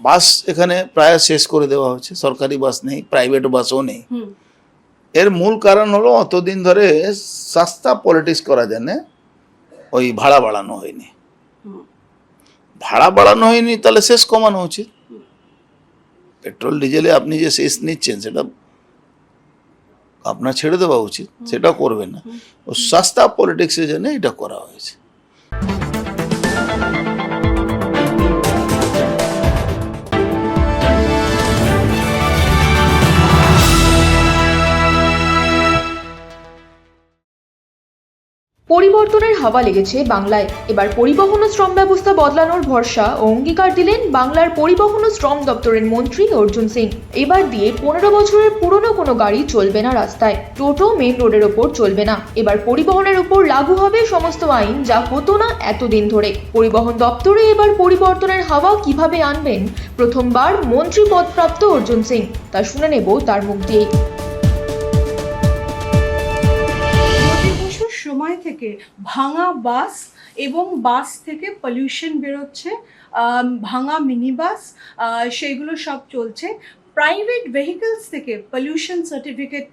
বাস এখানে প্রায় শেষ করে দেওয়া হচ্ছে, সরকারি বাস নেই, প্রাইভেট বাসও নেই। এর মূল কারণ হলো অতদিন ধরে সস্তা পলিটিক্স করার জন্য ওই ভাড়া বাড়ানো হয়নি। ভাড়া বাড়ানো হয়নি, তাহলে শেষ কমানো উচিত। পেট্রোল ডিজেলে আপনি যে শেষ নিচ্ছেন সেটা আপনার ছেড়ে দেওয়া উচিত, সেটা করবেন না। ও সস্তা পলিটিক্সের জন্য এটা করা হয়েছে। পরিবর্তনের হাওয়া লেগেছে বাংলায়। এবার পরিবহন ও শ্রম ব্যবস্থা বদলানোর ভরসা ও অঙ্গীকার দিলেন বাংলার পরিবহন ও শ্রম দপ্তরের মন্ত্রী অর্জুন সিং। এবার দিয়ে 15 বছরের পুরনো কোনো গাড়ি চলবে না রাস্তায়, টোটো মেন রোডের ওপর চলবে না। এবার পরিবহনের উপর লাগু হবে সমস্ত আইন, যা হতো না এতদিন ধরে। পরিবহন দপ্তরে এবার পরিবর্তনের হাওয়া কিভাবে আনবেন প্রথমবার মন্ত্রী পদপ্রাপ্ত অর্জুন সিং, তা শুনে নেব তার মুখ দিয়ে। সময় থেকে ভাঙা বাস এবং বাস থেকে পলিউশন বেরোচ্ছে, ভাঙা মিনি বাস, সেইগুলো সব চলছে। প্রাইভেট ভেহিকলস থেকে পলিউশন সার্টিফিকেট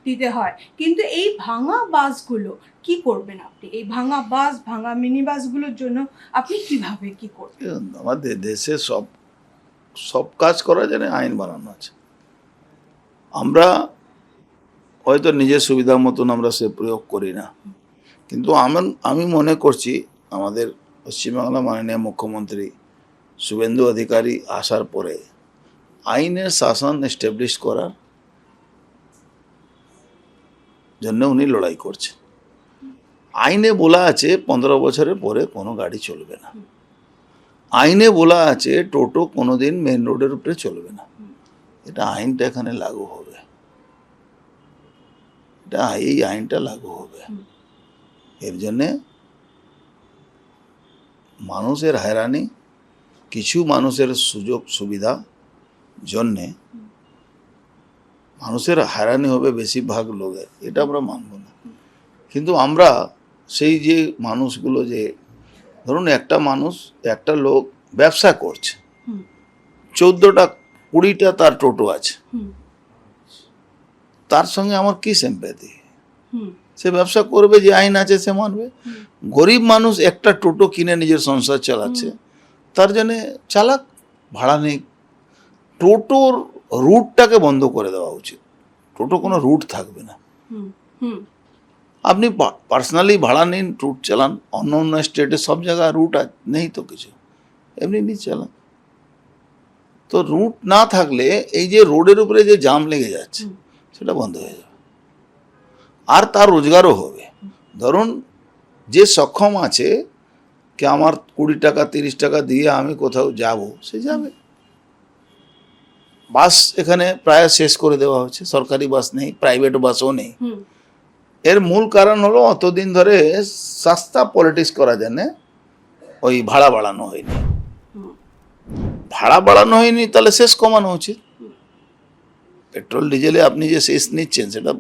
দিতে হয়, কিন্তু এই ভাঙা বাসগুলো কি করবেন আপনি? এই ভাঙা বাস, ভাঙা মিনি বাসগুলোর জন্য আপনি কিভাবে কি করবেন? আমাদের দেশে সব কাজ করার জন্য আইন বানানো আছে। আমরা হয়তো নিজের সুবিধা মতন আমরা সে প্রয়োগ করি না, কিন্তু আমি মনে করছি আমাদের পশ্চিমবাংলা মাননীয় মুখ্যমন্ত্রী শুভেন্দু অধিকারী আসার পরে আইনের শাসন এস্টাবলিশ করার জন্য উনি লড়াই করছেন। আইনে বলা আছে 15 বছরের পরে কোনো গাড়ি চলবে না। আইনে বলা আছে টোটো কোনোদিন মেন রোডের উপরে চলবে না। এটা আইনটা এখানে লাগু হবে, এই আইনটা লাগু হবে। এর জন্যে মানুষের হয়রানি, কিছু মানুষের সুযোগ সুবিধা জন্যে মানুষের হয়রানি হবে বেশিরভাগ লোকের, এটা আমরা মানব না। কিন্তু আমরা সেই যে মানুষগুলো, যে ধরুন একটা লোক ব্যবসা করছে, 14টা 20টা তার টোটো আছে, তার সঙ্গে আমার কি সিম্প্যাথি? সে ব্যবসা করবে, যে আইন আছে সে মানবে। গরিব মানুষ একটা টোটো কিনে নিজের সংসার চালাচ্ছে, তার জন্য চালাক, ভাড়া নেই। টোটোর রুটটাকে বন্ধ করে দেওয়া উচিত। টোটো কোনো রুট থাকবে না। আপনি পার্সোনালি ভাড়া নিন, রুট চালান। অন্য স্টেটে সব জায়গায় রুট নেই তো কিছু, এমনি নিয়ে চালান। তো রুট না থাকলে এই যে রোডের উপরে যে জাম লেগে যাচ্ছে সেটা বন্ধ হয়ে যাবে, আর তার রোজগারও হবে। ধরুন যে সক্ষম আছে কি আমার 20 টাকা 30 টাকা দিয়ে আমি কোথাও যাব, সে যাবে। বাস এখানে প্রায় শেষ করে দেওয়া হচ্ছে, সরকারি বাস নেই, প্রাইভেট বাসও নেই। এর মূল কারণ হলো অতদিন ধরে সস্তা পলিটিক্স করার জন্য ওই ভাড়া বাড়ানো হয়নি। ভাড়া বাড়ানো হয়নি, তাহলে শেষ কমানো উচিত। পেট্রোল ডিজেলে আপনি যে শেষ নিচ্ছেন সেটা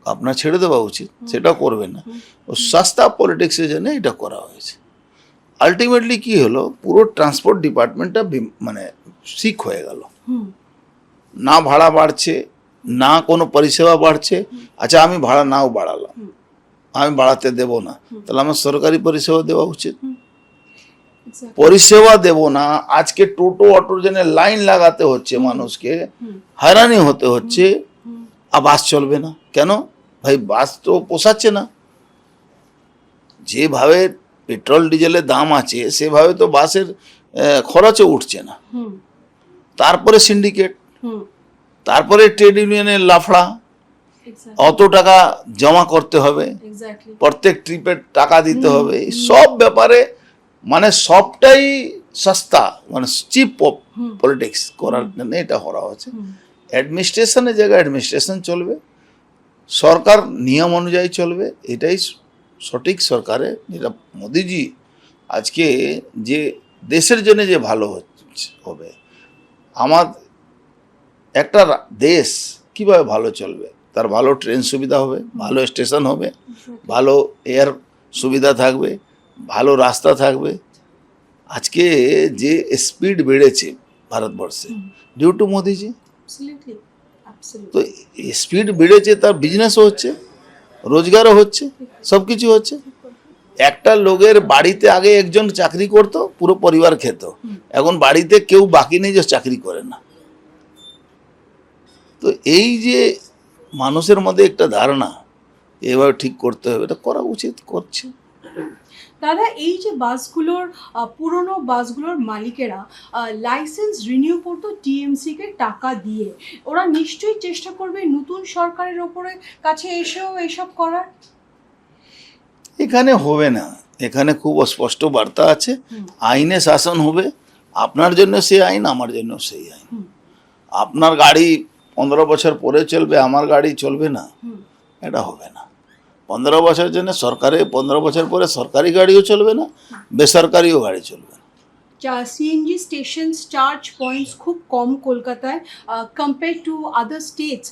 আপনার ছেড়ে দেওয়া উচিত, সেটা করবেন না। ও সস্তা পলিটিক্সের জন্য এটা করা হয়েছে। আলটিমেটলি কি হলো, পুরো ট্রান্সপোর্ট ডিপার্টমেন্টটা মানে সিক হয়ে গেল। না ভাড়া বাড়ছে, না কোনো পরিষেবা বাড়ছে। আচ্ছা, আমি ভাড়া নাও বাড়ালাম, আমি বাড়াতে দেব না, তাহলে আমার সরকারি পরিষেবা দেওয়া উচিত। পরিষেবা দেব না, আজকে টোটো অটোর জন্য লাইন লাগাতে হচ্ছে, মানুষকে হয়রানি হতে হচ্ছে, আর বাস চলবে না কেন? ভাই, বাস তো পোষাচ্ছে না। যেভাবে পেট্রোল ডিজেলের দাম আছে সেভাবে তো বাসের খরচও উঠছে না। তারপরে সিন্ডিকেট, তারপরে ট্রেড ইউনিয়নের লাফড়া, অত টাকা জমা করতে হবে, প্রত্যেক ট্রিপের টাকা দিতে হবে, সব ব্যাপারে মানে সবটাই সস্তা, মানে চিপ পলিটিক্স করার জন্য এটা করা হচ্ছে। অ্যাডমিনিস্ট্রেশনের জায়গায় অ্যাডমিনিস্ট্রেশন চলবে, সরকার নিয়ম অনুযায়ী চলবে, এটাই সঠিক সরকারের। যেটা মোদিজি আজকে যে দেশের জন্য যে ভালো হবে, আমার একটা দেশ কিভাবে ভালো চলবে, তার ভালো ট্রেন সুবিধা হবে, ভালো স্টেশন হবে, ভালো এয়ার সুবিধা থাকবে, ভালো রাস্তা থাকবে, আজকে যে স্পিড বেড়েছে ভারতবর্ষে due to Modiji. Absolutely. Absolutely. তো স্পিড বেড়েছে, তার বিজনেসও হচ্ছে, রোজগারও হচ্ছে, সব কিছু হচ্ছে। একটা লোকের বাড়িতে আগে একজন চাকরি করতো, পুরো পরিবার খেত। এখন বাড়িতে কেউ বাকি নেই যে চাকরি করে না। তো এই যে মানুষের মধ্যে একটা ধারণা এভাবে ঠিক করতে হবে, এটা করা উচিত, করছে। দাদা, এই যে বাসগুলোর পুরনো বাসগুলোর মালিকেরা লাইসেন্স রিনিউ করতো টিএমসিকে টাকা দিয়ে, ওরা নিশ্চয়ই চেষ্টা করবে নতুন সরকারের ওপরে কাছে এসেও এসব করার। এখানে হবে না, এখানে খুব স্পষ্ট বার্তা আছে, আইনে শাসন হবে। আপনার জন্য সেই আইন, আমার জন্য সেই আইন। আপনার গাড়ি 15 বছর পরে চলবে, আমার গাড়ি চলবে না, এটা হবে না। 15 বছরের জন্য সরকারে, 15 বছর পরে সরকারি গাড়িও চলবে না, বেসরকারিও গাড়ি চলবে না। সিএনজি স্টেশন চার্জ পয়েন্টস খুব কম কলকাতায় compare to other states.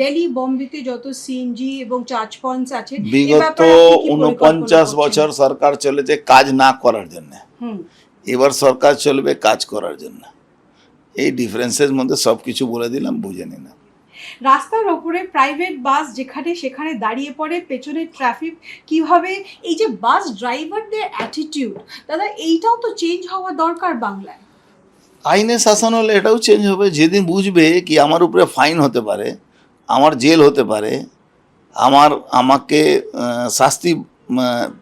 Delhi, বম্বেতে যত সিএনজি এবং চার্জ পয়েন্টস আছে, এ বিগত ব্যাপারে আপনি কি পরিকল্পনা 49 করছেন? বছর সরকার চলেছে কাজ না করার জন্য, হুম, এবার সরকার চলবে কাজ করার জন্য। এই ডিফারেন্সের মধ্যে সব কিছু বলে দিলাম, বুঝে নিন। রাস্তার ওপরে প্রাইভেট বাস যেখানে সেখানে দাঁড়িয়ে পড়ে, পেছনে ট্রাফিক কিভাবে, এই যে বাস ড্রাইভারদের অ্যাটিটিউড, দাদা এইটাও তো চেঞ্জ হওয়া দরকার বাংলায়। আইনে শাসন হলে এটাও চেঞ্জ হবে। যেদিন বুঝবে কি আমার উপরে ফাইন হতে পারে, আমার জেল হতে পারে, আমাকে শাস্তি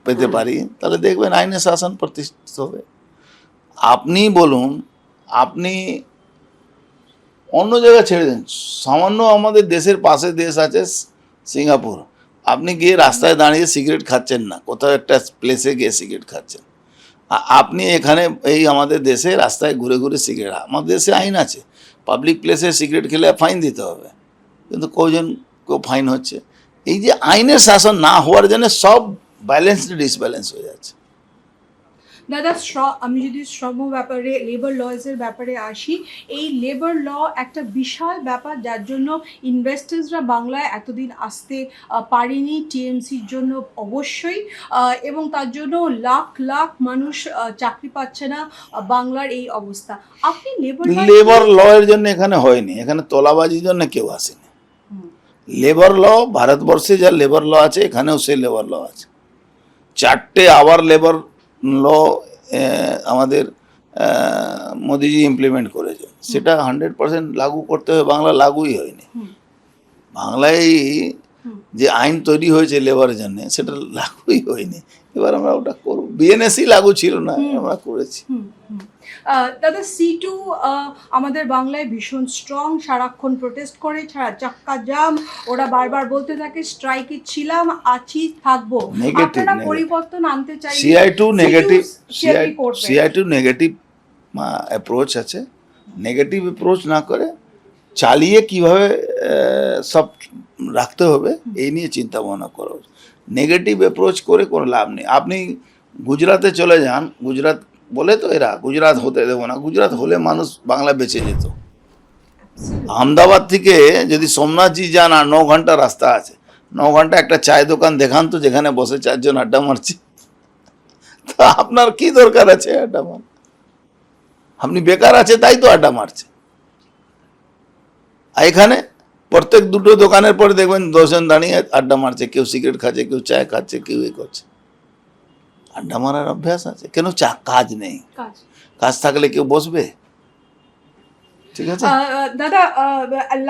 পেতে পারি, তাহলে দেখবেন আইনে শাসন প্রতিষ্ঠিত হবে। আপনি বলুন, আপনি অন্য জায়গায় ছেড়ে দিন, সামান্য আমাদের দেশের পাশে দেশ আছে সিঙ্গাপুর, আপনি গিয়ে রাস্তায় দাঁড়িয়ে সিগারেট খাচ্ছেন না, কোথাও একটা প্লেসে গিয়ে সিগারেট খাচ্ছেন। আপনি এখানে এই আমাদের দেশে রাস্তায় ঘুরে ঘুরে সিগারেট, আমাদের দেশে আইন আছে, পাবলিক প্লেসে সিগারেট খেলে ফাইন দিতে হবে, কিন্তু কজন কেউ ফাইন হচ্ছে। এই যে আইনের শাসন না হওয়ার জন্য সব ব্যালেন্স ডিসব্যালেন্স হয়ে যাচ্ছে। দাদা, আমি যদি শ্রম ব্যাপারে, লেবার লয়ের ব্যাপারে আসি, এই লেবার ল একটা বিশাল ব্যাপার, যার জন্য ইনভেস্টার্সরা বাংলায় এতদিন আসতে পারেনি টিএমসির জন্য অবশ্যই, এবং তার জন্য লাখ লাখ মানুষ চাকরি পাচ্ছে না, বাংলার এই অবস্থা। আপনি লেবার ল এর জন্য এখানে হয়নি, এখানে তোলাবাজির জন্য কেউ আসেনি। লেবার ল, ভারতবর্ষে যা লেবার ল আছে এখানেও সেই লেবার ল আছে। 4টে আবার লেবার ল আমাদের মোদিজি ইমপ্লিমেন্ট করেছে, সেটা 100% লাগু করতে হবে, বাংলা লাগুই হয়নি। বাংলায় যে আইন তৈরি হয়েছে লেবারের জন্য সেটা লাগুই হয়নি, এবার আমরা ওটা করব। বিএনএসই লাগু ছিল না, আমরা করেছি। দাদা, C2 আমাদের বাংলায় ভীষণ স্ট্রং, সারাক্ষণ প্রোটেস্ট করে, ছাড়া চাক্কা জাম, ওরা বারবার বলতে থাকে স্ট্রাইকে ছিলাম, আছি, থাকবো। আপনারা পরিবর্তন আনতে চাইলে CI2 negative, CI2 negative approach আছে, নেগেটিভ অ্যাপ্রোচ না করে চালিয়ে কিভাবে সব রাখতে হবে এই নিয়ে চিন্তা ভাবনা করা উচিত। নেগেটিভ অ্যাপ্রোচ করে কোনো লাভ নেই। আপনি গুজরাটে চলে যান, গুজরাট বলে তো এরা গুজরাট হতে দেবো না, গুজরাট হলে মানুষ বাংলা বেঁচে যেত। আহমেদাবাদ থেকে যদি সোমনাথজি যান, আর 9 ঘন্টা রাস্তা আছে, 9 ঘন্টা একটা চায়ের দোকান দেখান তো যেখানে বসে 4 জন আড্ডা মারছে, তা আপনার কি দরকার আছে আড্ডা মার? আপনি বেকার আছে তাই তো আড্ডা মারছে। আর এখানে প্রত্যেক 2টো দোকানের পরে দেখবেন 10 জন দাঁড়িয়ে আড্ডা মারছে, কেউ সিগারেট খাচ্ছে, কেউ চায় খাচ্ছে, কেউ এ করছে। আড্ডা মারার অভ্যাস আছে কেন? কাজ নেই, কাজ থাকলে কেউ বসবে? ঠিক আছে দাদা,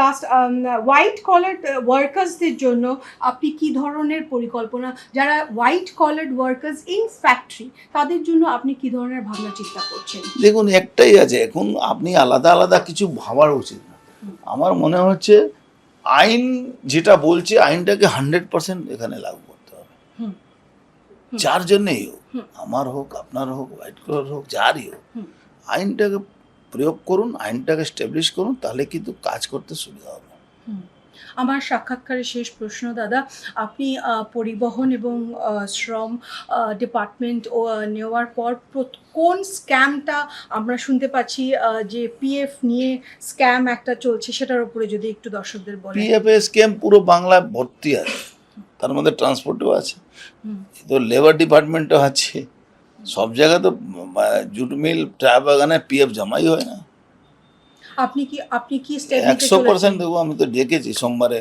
লাস্ট, হোয়াইট কলার ওয়ার্কার্সদের জন্য আপনি কি ধরনের পরিকল্পনা, যারা white collar workers in factory, তাদের জন্য আপনি কি ধরনের ভাবনা চিন্তা করছেন? দেখুন, একটাই আছে, এখন আপনি আলাদা আলাদা কিছু ভাবার উচিত না। আমার মনে হচ্ছে আইন যেটা বলছে আইনটাকে 100% এখানে লাগু করতে হবে, যার জন্যই হোক, আমার হোক, আপনার হোক, হোয়াইট কলার হোক, যারই হোক, আইনটাকে প্রয়োগ করুন, আইনটাকে স্টাবলিশ করুন, তাহলে কিন্তু কাজ করতে সুবিধা হবে। আমার সাক্ষাৎকারের শেষ প্রশ্ন দাদা, আপনি পরিবহন এবং শ্রম ডিপার্টমেন্ট নেওয়ার পর কোন স্ক্যামটা আমরা শুনতে পাচ্ছি যে পিএফ নিয়ে স্ক্যাম একটা চলছে, সেটার উপরে যদি একটু দর্শকদের বলেন। পিএফ স্ক্যাম পুরো বাংলায় ভর্তি আছে, তার মধ্যে ট্রান্সপোর্টও আছে, তো লেবার ডিপার্টমেন্টও আছে, সব জায়গায় তো জুট মিল চা বাগানে পিএফ জমাই হয় না। আপনি কি স্টেপ 100% দেখো, আমি তো ডেকেছি সোমবারে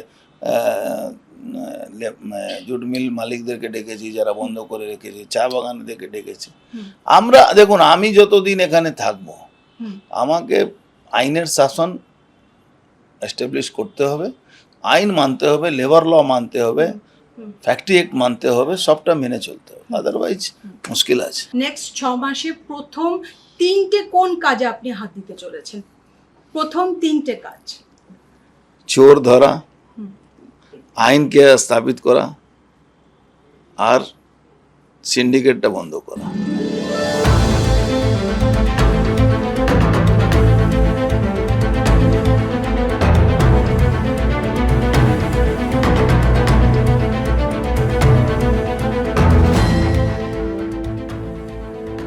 জুট মিল মালিকদেরকে ডেকেছি, যারা বন্ধ করে রেখেছে, চা বাগানেদেরকে ডেকেছি। আমরা দেখুন, আমি যতদিন এখানে থাকবো আমাকে আইনের শাসন এস্টাবলিশ করতে হবে, আইন মানতে হবে, লেবার ল মানতে হবে, ফ্যাক্টরি অ্যাক্ট মানতে হবে, সবটা মেনে চলতে হবে, আদারওয়াইজ মুশকিল আছে। নেক্সট 6 মাসে প্রথম 3টে কোন কাজে আপনি হাত দিতে চলেছেন? প্রথম 3টে কাজ। চোর ধরা, আইনকে স্থাপিত করা, আর সিন্ডিকেটটা বন্ধ করা।